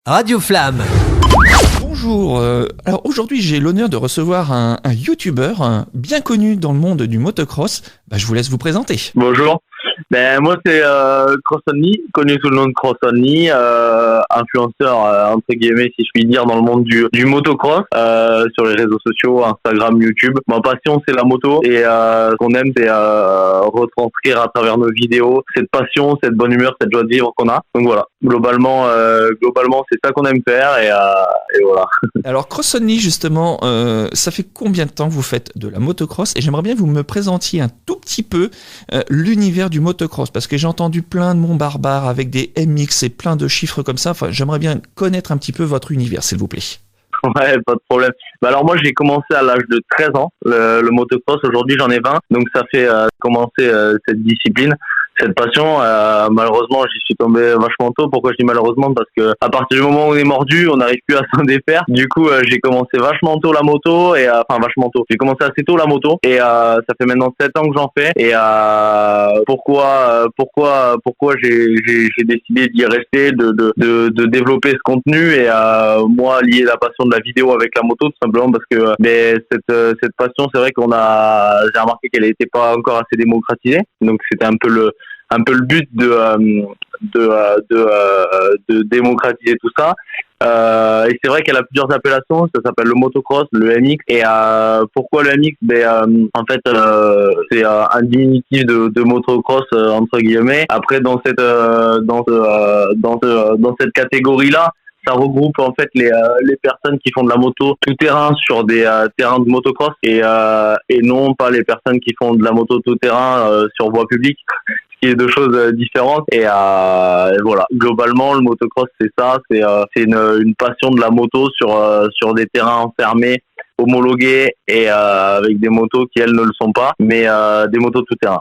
Radio Flamme. Bonjour, alors aujourd'hui j'ai l'honneur de recevoir un YouTuber bien connu dans le monde du motocross. Je vous laisse vous présenter. Bonjour. Moi c'est Cross Only, connu sous le nom de Cross Only, influenceur entre guillemets si je puis dire dans le monde du motocross, sur les réseaux sociaux, Instagram, YouTube. Ma passion c'est la moto et ce qu'on aime c'est retranscrire à travers nos vidéos cette passion, cette bonne humeur, cette joie de vivre qu'on a. Donc voilà, globalement c'est ça qu'on aime faire et voilà. Alors Cross Only justement, ça fait combien de temps que vous faites de la motocross? Et j'aimerais bien que vous me présentiez un tout petit peu l'univers du motocross, parce que j'ai entendu plein de monts barbares avec des MX et plein de chiffres comme ça. Enfin, j'aimerais bien connaître un petit peu votre univers, s'il vous plaît. Ouais, pas de problème. Alors moi j'ai commencé à l'âge de 13 ans le motocross. Aujourd'hui j'en ai 20, donc ça fait commencer cette discipline, cette passion. Malheureusement j'y suis tombé vachement tôt. Pourquoi je dis malheureusement? Parce que à partir du moment où on est mordu, on n'arrive plus à s'en défaire. Du coup j'ai commencé vachement tôt la moto et vachement tôt. J'ai commencé assez tôt la moto et ça fait maintenant 7 ans que j'en fais. Et pourquoi j'ai décidé d'y rester, de développer ce contenu et moi lier la passion de la vidéo avec la moto, tout simplement parce que cette passion, c'est vrai j'ai remarqué qu'elle n'était pas encore assez démocratisée. Donc c'était un peu le but de démocratiser tout ça. Et c'est vrai qu'elle a plusieurs appellations. Ça s'appelle le motocross, le MX. Et pourquoi le MX? En fait, c'est un diminutif de motocross entre guillemets. Après, dans cette catégorie-là, ça regroupe en fait les personnes qui font de la moto tout terrain sur des terrains de motocross et non pas les personnes qui font de la moto tout terrain sur voie publique, ce qui est deux choses différentes. Et voilà, globalement le motocross c'est ça, c'est une passion de la moto sur des terrains fermés, homologués et avec des motos qui elles ne le sont pas, mais des motos tout terrain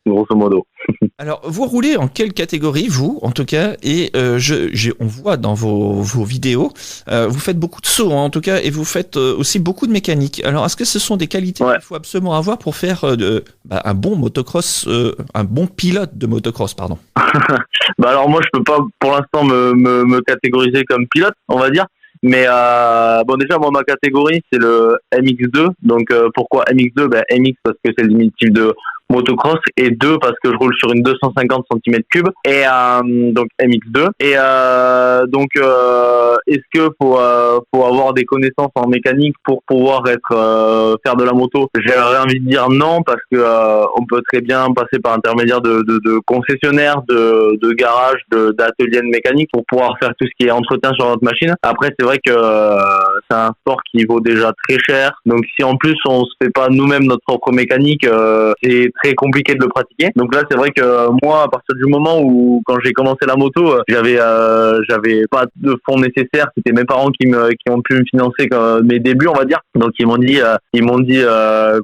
grosso modo. Alors, vous roulez en quelle catégorie, vous, en tout cas? Et on voit dans vos vidéos, vous faites beaucoup de sauts, en tout cas, et vous faites aussi beaucoup de mécanique. Alors, est-ce que ce sont des qualités qu'il faut absolument avoir pour faire un bon motocross, un bon pilote de motocross, pardon? Alors moi, je peux pas, pour l'instant, me catégoriser comme pilote, on va dire. Mais déjà moi ma catégorie c'est le MX2. Donc pourquoi MX2? MX parce que c'est le diminutif de motocross et 2 parce que je roule sur une 250 cm3 et donc MX2 et est-ce que faut avoir des connaissances en mécanique pour pouvoir faire de la moto? J'aurais envie de dire non, parce que on peut très bien passer par intermédiaire de concessionnaires, de garages, d'ateliers de mécanique pour pouvoir faire tout ce qui est entretien sur notre machine. Après c'est vrai que c'est un sport qui vaut déjà très cher, donc si en plus on se fait pas nous-mêmes notre propre mécanique, c'est très compliqué de le pratiquer. Donc là c'est vrai que moi à partir du moment où quand j'ai commencé la moto, j'avais pas de fonds nécessaires. C'était mes parents qui ont pu me financer mes débuts, on va dire. Donc ils m'ont dit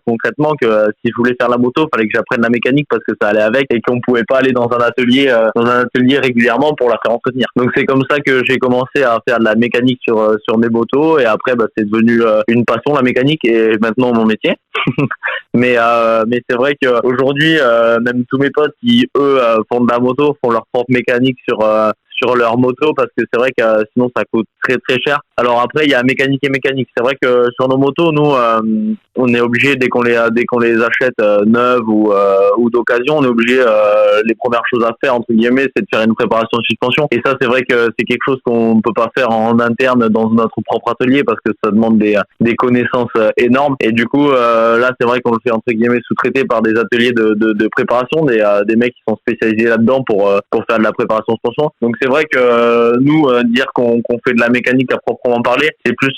concrètement que si je voulais faire la moto, fallait que j'apprenne la mécanique parce que ça allait avec et qu'on pouvait pas aller dans un atelier régulièrement pour la faire entretenir. Donc c'est comme ça que j'ai commencé à faire de la mécanique sur mes motos et après c'est devenu une passion, la mécanique, et maintenant mon métier. mais c'est vrai qu'aujourd'hui même tous mes potes qui eux font de la moto font leur propre mécanique sur leur moto, parce que c'est vrai que sinon ça coûte très très cher. Alors après il y a mécanique et mécanique. C'est vrai que sur nos motos nous on est obligé dès qu'on les achète neuves ou d'occasion, on est obligé les premières choses à faire entre guillemets c'est de faire une préparation de suspension, et ça c'est vrai que c'est quelque chose qu'on peut pas faire en interne dans notre propre atelier parce que ça demande des connaissances énormes, et du coup là c'est vrai qu'on le fait entre guillemets sous-traité par des ateliers de préparation, des mecs qui sont spécialisés là-dedans pour faire de la préparation de suspension. Donc c'est vrai que nous dire qu'on fait de la mécanique à proprement parler, c'est plus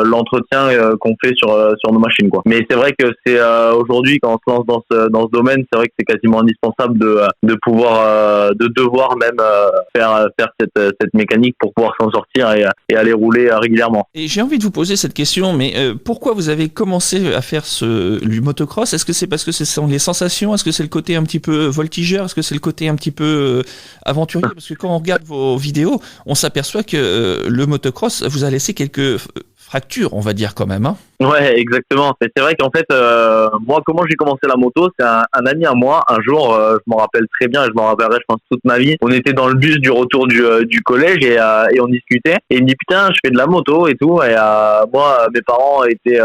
l'entretien qu'on fait sur nos machines quoi. Mais c'est vrai que c'est aujourd'hui quand on se lance dans ce domaine, c'est vrai que c'est quasiment indispensable de pouvoir de devoir même faire cette mécanique pour pouvoir s'en sortir et aller rouler régulièrement. Et j'ai envie de vous poser cette question, mais pourquoi vous avez commencé à faire du motocross? Est-ce que c'est parce que ce sont les sensations? Est-ce que c'est le côté un petit peu voltigeur? Est-ce que c'est le côté un petit peu aventurier? Parce que quand on regarde vos vidéos, on s'aperçoit que le motocross vous a laissé quelques fractures, on va dire quand même. Hein. Ouais, exactement. Mais c'est vrai qu'en fait, moi, comment j'ai commencé la moto, c'est un ami à moi. Un jour, je m'en rappelle très bien, et je m'en rappellerai, je pense, toute ma vie. On était dans le bus du retour du collège et on discutait. Et il me dit putain, je fais de la moto et tout. Et moi, mes parents étaient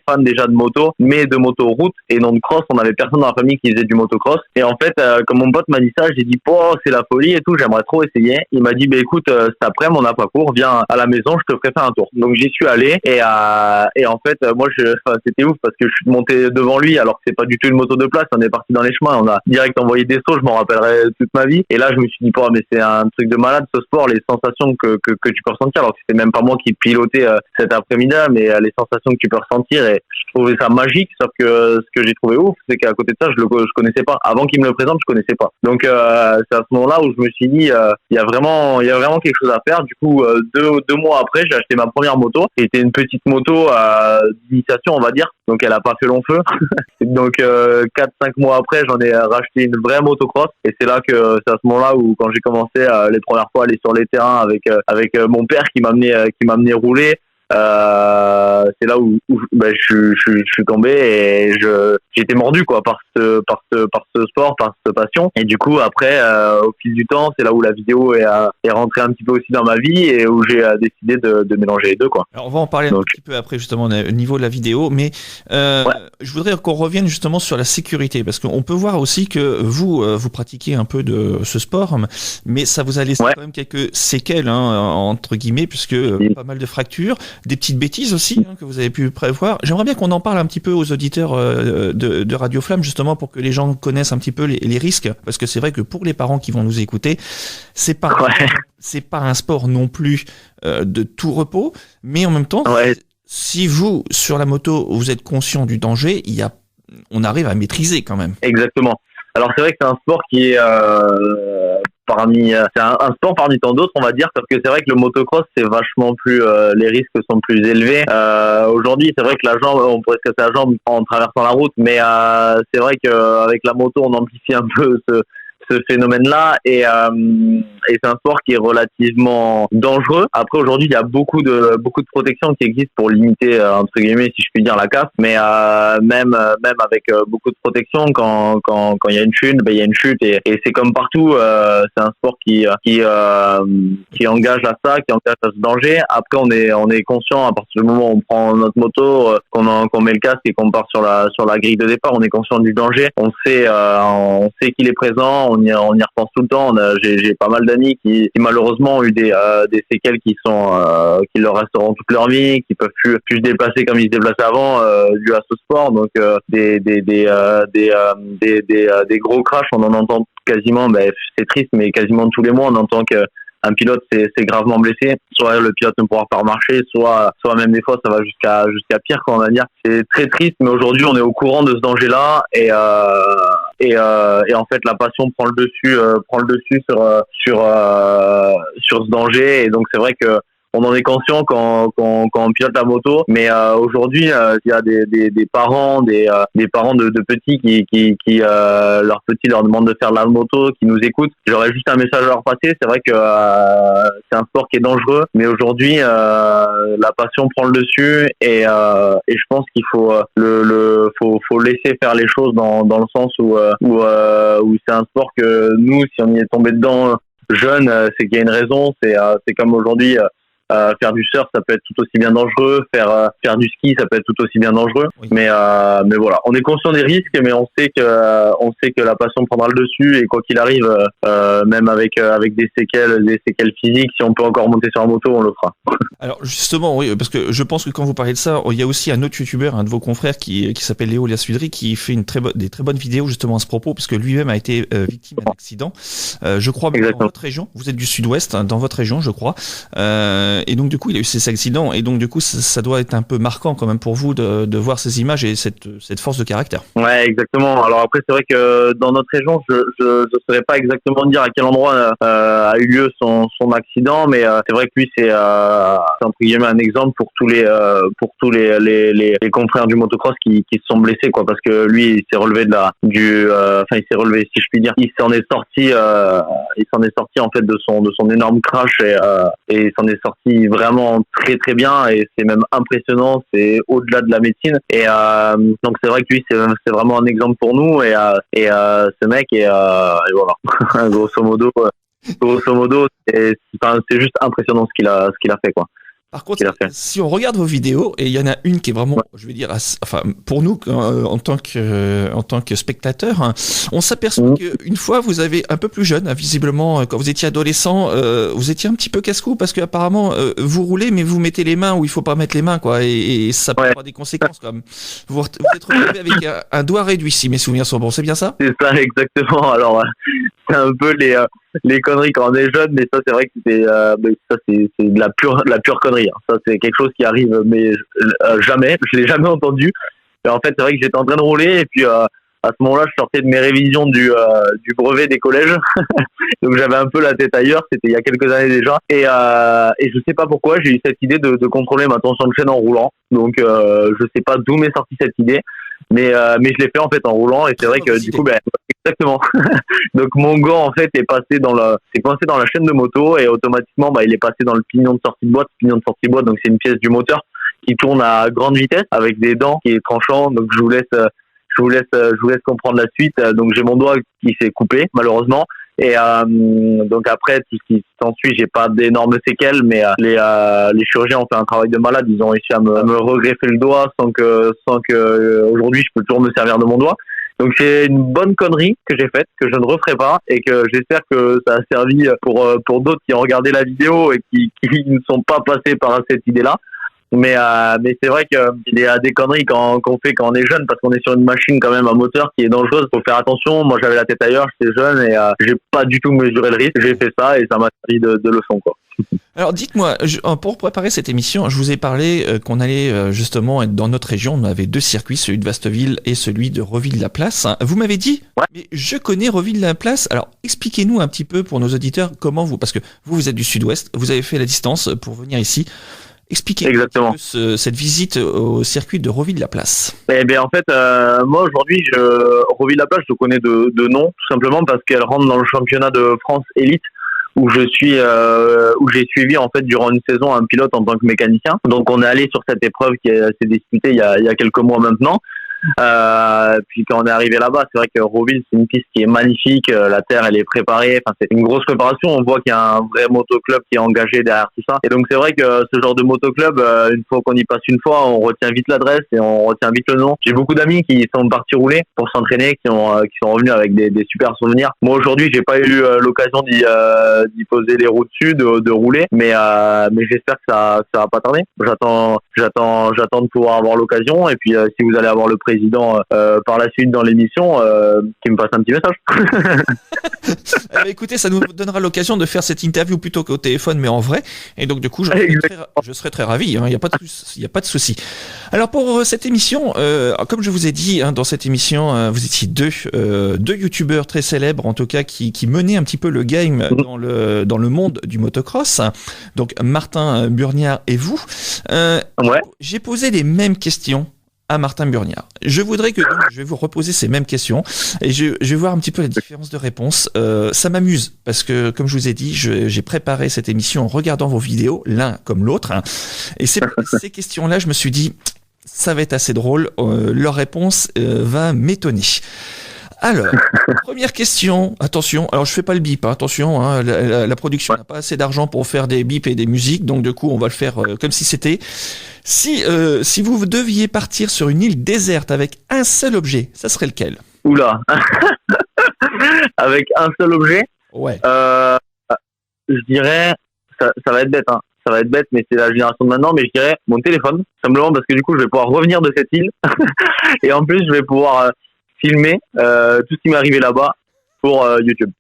fans déjà de moto, mais de moto route et non de cross. On avait personne dans la famille qui faisait du motocross. Et en fait, comme mon pote m'a dit ça, j'ai dit oh, c'est la folie et tout. J'aimerais trop essayer. Il m'a dit bah écoute, cet après-midi, on n'a pas cours, viens à la maison, je te ferai faire un tour. Donc j'y suis allé et en fait, moi, c'était ouf parce que je suis monté devant lui alors que c'est pas du tout une moto de place. On est parti dans les chemins, on a direct envoyé des sauts. Je m'en rappellerai toute ma vie. Et là, je me suis dit, oh, mais c'est un truc de malade ce sport, les sensations que tu peux ressentir. Alors que c'était même pas moi qui pilotais cet après-midi, mais les sensations que tu peux ressentir. Et je trouvais ça magique. Sauf que ce que j'ai trouvé ouf, c'est qu'à côté de ça, je connaissais pas. Avant qu'il me le présente, je connaissais pas. Donc c'est à ce moment-là où je me suis dit, il y a vraiment quelque chose à faire. Du coup, deux mois après, j'ai acheté ma première moto. C'était une petite moto d'initiation, on va dire. Donc elle a pas fait long feu. Donc 4-5 mois après, j'en ai racheté une vraie motocross. Et c'est là que c'est à ce moment-là où quand j'ai commencé les premières fois à aller sur les terrains avec mon père qui m'amenait rouler. C'est là où je suis tombé et j'ai été mordu quoi par ce sport, par cette passion. Et du coup après au fil du temps, c'est là où la vidéo est rentrée un petit peu aussi dans ma vie et où j'ai décidé de mélanger les deux quoi. Alors on va en parler un petit peu après justement au niveau de la vidéo, mais je voudrais qu'on revienne justement sur la sécurité parce qu'on peut voir aussi que vous pratiquez un peu de ce sport, mais ça vous a laissé quand même quelques séquelles entre guillemets puisque pas mal de fractures. Des petites bêtises aussi que vous avez pu prévoir. J'aimerais bien qu'on en parle un petit peu aux auditeurs de Radio Flamme justement pour que les gens connaissent un petit peu les risques parce que c'est vrai que pour les parents qui vont nous écouter, c'est pas un sport non plus de tout repos, mais en même temps si vous sur la moto vous êtes conscient du danger, on arrive à maîtriser quand même. Exactement. Alors c'est vrai que c'est un sport qui est c'est un sport parmi tant d'autres on va dire parce que c'est vrai que le motocross c'est vachement plus les risques sont plus élevés. Aujourd'hui c'est vrai que la jambe on pourrait se casser la jambe en traversant la route mais c'est vrai qu'avec la moto on amplifie un peu ce phénomène-là et c'est un sport qui est relativement dangereux. Après aujourd'hui il y a beaucoup de protections qui existent pour limiter entre guillemets si je puis dire la casse, mais même avec beaucoup de protections quand il y a une chute, il y a une chute et c'est comme partout c'est un sport qui engage à ça, qui engage à ce danger. Après on est conscient à partir du moment où on prend notre moto, qu'on met le casque et qu'on part sur la grille de départ, on est conscient du danger. On sait qu'il est présent. On y repense tout le temps. J'ai pas mal d'amis qui malheureusement ont eu des séquelles qui leur resteront toute leur vie, qui peuvent plus se déplacer comme ils se déplaçaient avant dû à ce sport. Donc des gros crashs, on en entend quasiment. C'est triste, mais quasiment tous les mois on entend que un pilote c'est gravement blessé, soit le pilote ne pourra pas remarcher, soit même des fois ça va jusqu'à pire quoi on va dire. C'est très triste, mais aujourd'hui on est au courant de ce danger là et en fait la passion prend le dessus sur ce danger et donc c'est vrai que on en est conscient quand on pilote la moto, mais aujourd'hui il y a des parents de petits qui leurs petits leur demandent de faire de la moto, qui nous écoutent. J'aurais juste un message à leur passer. C'est vrai que c'est un sport qui est dangereux, mais aujourd'hui la passion prend le dessus et je pense qu'il faut faut laisser faire les choses dans le sens où c'est un sport que nous si on y est tombé dedans jeune, c'est qu'il y a une raison. C'est comme aujourd'hui. Faire du surf ça peut être tout aussi bien dangereux, faire du ski ça peut être tout aussi bien dangereux, mais voilà, on est conscient des risques, mais on sait que la passion prendra le dessus et quoi qu'il arrive, même avec des séquelles physiques, si on peut encore monter sur la moto, on le fera. Alors justement, oui, parce que je pense que quand vous parlez de ça, il y a aussi un autre youtubeur, un de vos confrères qui s'appelle Léo Liasudry, qui fait des très bonnes vidéos justement à ce propos, puisque lui-même a été victime d'un accident. Je crois dans votre région, vous êtes du sud-ouest, dans votre région, je crois. Et donc du coup il a eu ces accidents et donc du coup ça doit être un peu marquant quand même pour vous de voir ces images et cette force de caractère. Ouais, exactement. Alors après c'est vrai que dans notre région je saurais pas exactement dire à quel endroit a eu lieu son accident, mais c'est vrai que lui c'est entre guillemets un exemple pour tous les confrères du motocross qui se sont blessés quoi, parce que lui il s'est relevé il s'est relevé si je puis dire, il s'en est sorti en fait de son énorme crash et il s'en est sorti réussit vraiment très très bien et c'est même impressionnant, c'est au-delà de la médecine. Et donc c'est vrai que lui c'est vraiment un exemple pour nous et ce mec et voilà. grosso modo c'est juste impressionnant ce qu'il a fait quoi. Par contre, si on regarde vos vidéos, et il y en a une qui est vraiment, je vais dire, enfin, pour nous, en tant que spectateurs, hein, on s'aperçoit qu'une fois, vous avez un peu plus jeune, visiblement, quand vous étiez adolescent, vous étiez un petit peu casse-cou parce qu'apparemment, vous roulez, mais vous mettez les mains où il faut pas mettre les mains, quoi, et ça peut avoir des conséquences, comme vous êtes retrouvé avec un doigt réduit, si mes souvenirs sont bons, c'est bien ça? C'est ça, exactement. Alors, c'est un peu les conneries quand on est jeune, mais ça c'est vrai que c'est de la pure connerie. Hein. Ça c'est quelque chose qui arrive, mais jamais, je l'ai jamais entendu. Et en fait c'est vrai que j'étais en train de rouler et puis à ce moment-là je sortais de mes révisions du brevet des collèges, donc j'avais un peu la tête ailleurs. C'était il y a quelques années déjà et je sais pas pourquoi j'ai eu cette idée de contrôler ma tension de chaîne en roulant. Donc je sais pas d'où m'est sortie cette idée. Mais je l'ai fait en fait en roulant et c'est vrai que du coup exactement. Donc mon gant en fait est coincé dans la chaîne de moto et automatiquement il est passé dans le pignon de sortie de boîte. Donc c'est une pièce du moteur qui tourne à grande vitesse avec des dents qui est tranchant. Donc je vous laisse comprendre la suite. Donc j'ai mon doigt qui s'est coupé malheureusement. Et donc après tout ce qui s'ensuit, j'ai pas d'énormes séquelles, mais les chirurgiens ont fait un travail de malade. Ils ont réussi à me regreffer le doigt sans que aujourd'hui je peux toujours me servir de mon doigt. Donc c'est une bonne connerie que j'ai faite, que je ne referai pas et que j'espère que ça a servi pour d'autres qui ont regardé la vidéo et qui ne sont pas passés par cette idée-là. Mais c'est vrai qu'il y a des conneries qu'on fait quand on est jeune parce qu'on est sur une machine quand même à moteur qui est dangereuse. Faut faire attention. Moi j'avais la tête ailleurs, j'étais jeune et j'ai pas du tout mesuré le risque. J'ai fait ça et ça m'a servi de leçon quoi. Alors dites-moi, pour préparer cette émission, je vous ai parlé qu'on allait justement être dans notre région. On avait deux circuits, celui de Vasteville et celui de Reville-la-Place. Vous m'avez dit, mais je connais Reville-la-Place. Alors expliquez-nous un petit peu pour nos auditeurs comment parce que vous êtes du sud-ouest, vous avez fait la distance pour venir ici. Expliquez-nous un peu cette visite au circuit de Reville-la-Place. Eh bien, en fait, moi aujourd'hui, Reville-la-Place, je connais de nom, tout simplement parce qu'elle rentre dans le championnat de France élite où j'ai suivi en fait durant une saison un pilote en tant que mécanicien. Donc, on est allé sur cette épreuve qui s'est disputée il y a quelques mois maintenant. Puis quand on est arrivé là-bas, c'est vrai que Roville c'est une piste qui est magnifique, la terre elle est préparée, enfin c'est une grosse préparation, on voit qu'il y a un vrai motoclub qui est engagé derrière tout ça. Et donc c'est vrai que ce genre de motoclub, une fois qu'on y passe une fois, on retient vite l'adresse et on retient vite le nom. J'ai beaucoup d'amis qui sont partis rouler pour s'entraîner, qui sont revenus avec des super souvenirs. Moi aujourd'hui j'ai pas eu l'occasion d'y poser les roues dessus, de rouler, mais j'espère que ça va pas tarder. J'attends de pouvoir avoir l'occasion et puis si vous allez avoir le président par la suite dans l'émission qui me passe un petit message. Écoutez, ça nous donnera l'occasion de faire cette interview plutôt qu'au téléphone mais en vrai et donc du coup je serai très ravi, il n'y a pas de souci. Alors pour cette émission, comme je vous ai dit dans cette émission, vous étiez deux youtubeurs très célèbres en tout cas qui menaient un petit peu le game dans le monde du motocross, donc Martin Burniard et vous. J'ai posé les mêmes questions à Martin Burniard. Je voudrais que je vais vous reposer ces mêmes questions et je vais voir un petit peu la différence de réponse. Ça m'amuse parce que, comme je vous ai dit, j'ai préparé cette émission en regardant vos vidéos, l'un comme l'autre. Hein, et ces questions-là, je me suis dit, ça va être assez drôle. Leur réponse va m'étonner. Alors, première question, attention, alors je fais pas le bip, hein, attention, hein, la production n'a pas assez d'argent pour faire des bips et des musiques, donc du coup on va le faire comme si c'était. Si vous deviez partir sur une île déserte avec un seul objet, ça serait lequel? Oula. Avec un seul objet? Ouais. Je dirais, ça va être bête, hein. Ça va être bête, mais c'est la génération de maintenant, mais je dirais mon téléphone, simplement parce que du coup je vais pouvoir revenir de cette île et en plus je vais pouvoir filmer tout ce qui m'est arrivé là-bas pour YouTube.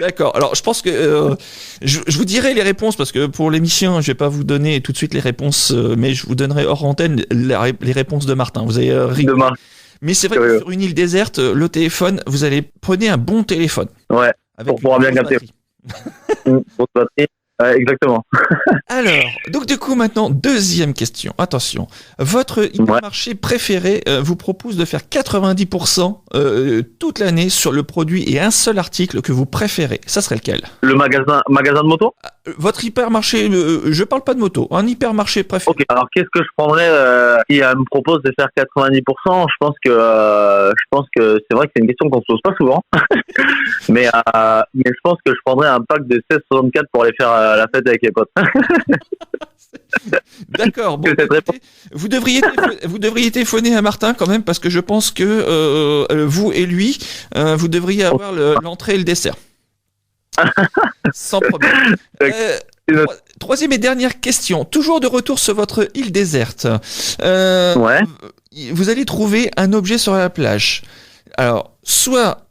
D'accord. Alors, je pense que je vous dirai les réponses parce que pour l'émission, je vais pas vous donner tout de suite les réponses, mais je vous donnerai hors antenne les réponses de Martin. Vous avez rigolé. Mais c'est vrai que sur une île déserte, le téléphone, prenez un bon téléphone. Ouais. Pour pouvoir bien capter. Pour batterie. Exactement. Alors, donc du coup maintenant, deuxième question. Attention, votre hypermarché préféré vous propose de faire 90% toute l'année sur le produit et un seul article que vous préférez. Ça serait lequel? Le magasin de moto? votre hypermarché, je parle pas de moto, un hypermarché préféré. Ok, alors qu'est-ce que je prendrais si elle me propose de faire 90%? Je pense que c'est vrai que c'est une question qu'on se pose pas souvent, mais je pense que je prendrais un pack de 16,64 pour aller faire la fête avec les potes. D'accord. Bon, écoutez, vous devriez téléphoner à Martin quand même parce que je pense que vous et lui, vous devriez avoir l'entrée et le dessert. Sans problème. Troisième et dernière question. Toujours de retour sur votre île déserte. Ouais. Vous allez trouver un objet sur la plage. Alors, soit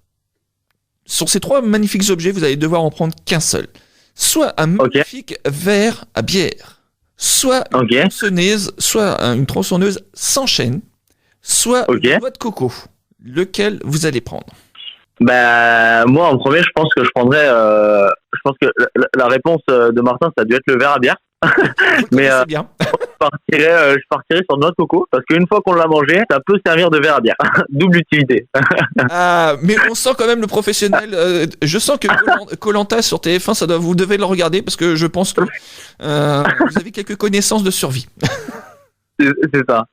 sur ces 3 magnifiques objets, vous allez devoir en prendre qu'un seul. Soit un magnifique verre à bière, soit une tronçonneuse sans chaîne, soit une noix de coco. Lequel vous allez prendre? Moi en premier, je pense que la réponse de Martin, ça a dû être le verre à bière. Mais bien. je partirais sur noix de coco parce qu'une fois qu'on l'a mangé, ça peut servir de verre à bière. Double utilité. Mais on sent quand même le professionnel. Je sens que Koh-Lanta sur TF1, vous devez le regarder parce que je pense que vous avez quelques connaissances de survie. C'est ça.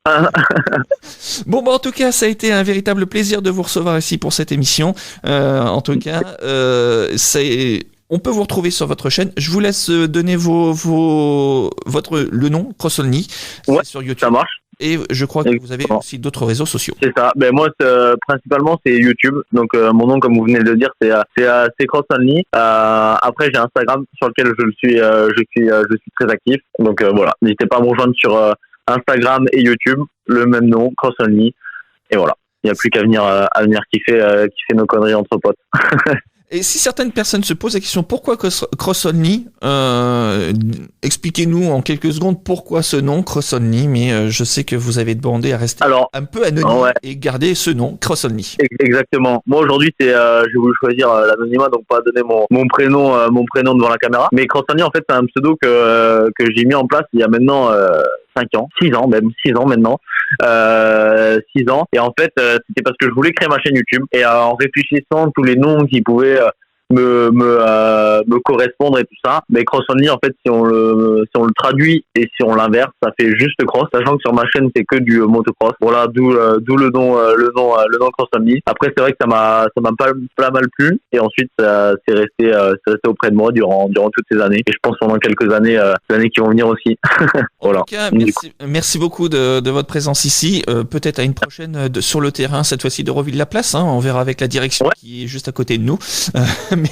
Bon, en tout cas, ça a été un véritable plaisir de vous recevoir ici pour cette émission. En tout cas, on peut vous retrouver sur votre chaîne. Je vous laisse donner le nom, Cross Only, sur YouTube. Ça marche. Et je crois que vous avez aussi d'autres réseaux sociaux. C'est ça. Moi, principalement, c'est YouTube. Donc, mon nom, comme vous venez de le dire, c'est Cross Only. Après, j'ai Instagram sur lequel je suis très actif. Donc, voilà. N'hésitez pas à me rejoindre sur Instagram et YouTube, le même nom, Cross Only. Et voilà. Il n'y a plus qu'à venir kiffer nos conneries entre potes. Et si certaines personnes se posent la question pourquoi Cross Only, expliquez-nous en quelques secondes pourquoi ce nom Cross Only, mais je sais que vous avez demandé à rester un peu anonyme et garder ce nom Cross Only. Exactement. Moi aujourd'hui j'ai voulu choisir l'anonymat, donc pas donner mon prénom devant la caméra. Mais Cross Only en fait c'est un pseudo que j'ai mis en place il y a maintenant 6 ans maintenant. 6 ans. Et en fait, c'était parce que je voulais créer ma chaîne YouTube. Et en réfléchissant à tous les noms qui pouvaient me correspondre et tout ça, mais Cross Only en fait si on le traduit et si on l'inverse ça fait juste cross, sachant que sur ma chaîne c'est que du motocross. Voilà, d'où le nom Cross Only. Après c'est vrai que ça m'a pas mal plu et ensuite c'est resté auprès de moi durant toutes ces années et je pense pendant quelques années les années qui vont venir aussi. Voilà. En tout cas, merci beaucoup de votre présence ici. Peut-être à une prochaine sur le terrain, cette fois-ci de Reville-la-Place. On verra avec la direction qui est juste à côté de nous.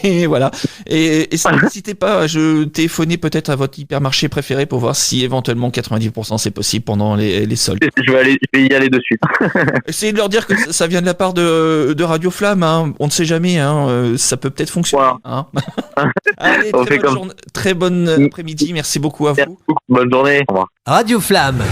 Mais voilà. Et n'hésitez pas à téléphoner peut-être à votre hypermarché préféré pour voir si éventuellement 90% c'est possible pendant les soldes. Je vais y aller de suite. Essayez de leur dire que ça vient de la part de Radio Flamme. On ne sait jamais. Ça peut peut-être fonctionner. Voilà. Allez, très bonne après-midi. Merci beaucoup à vous. Bonne journée. Au revoir. Radio Flamme.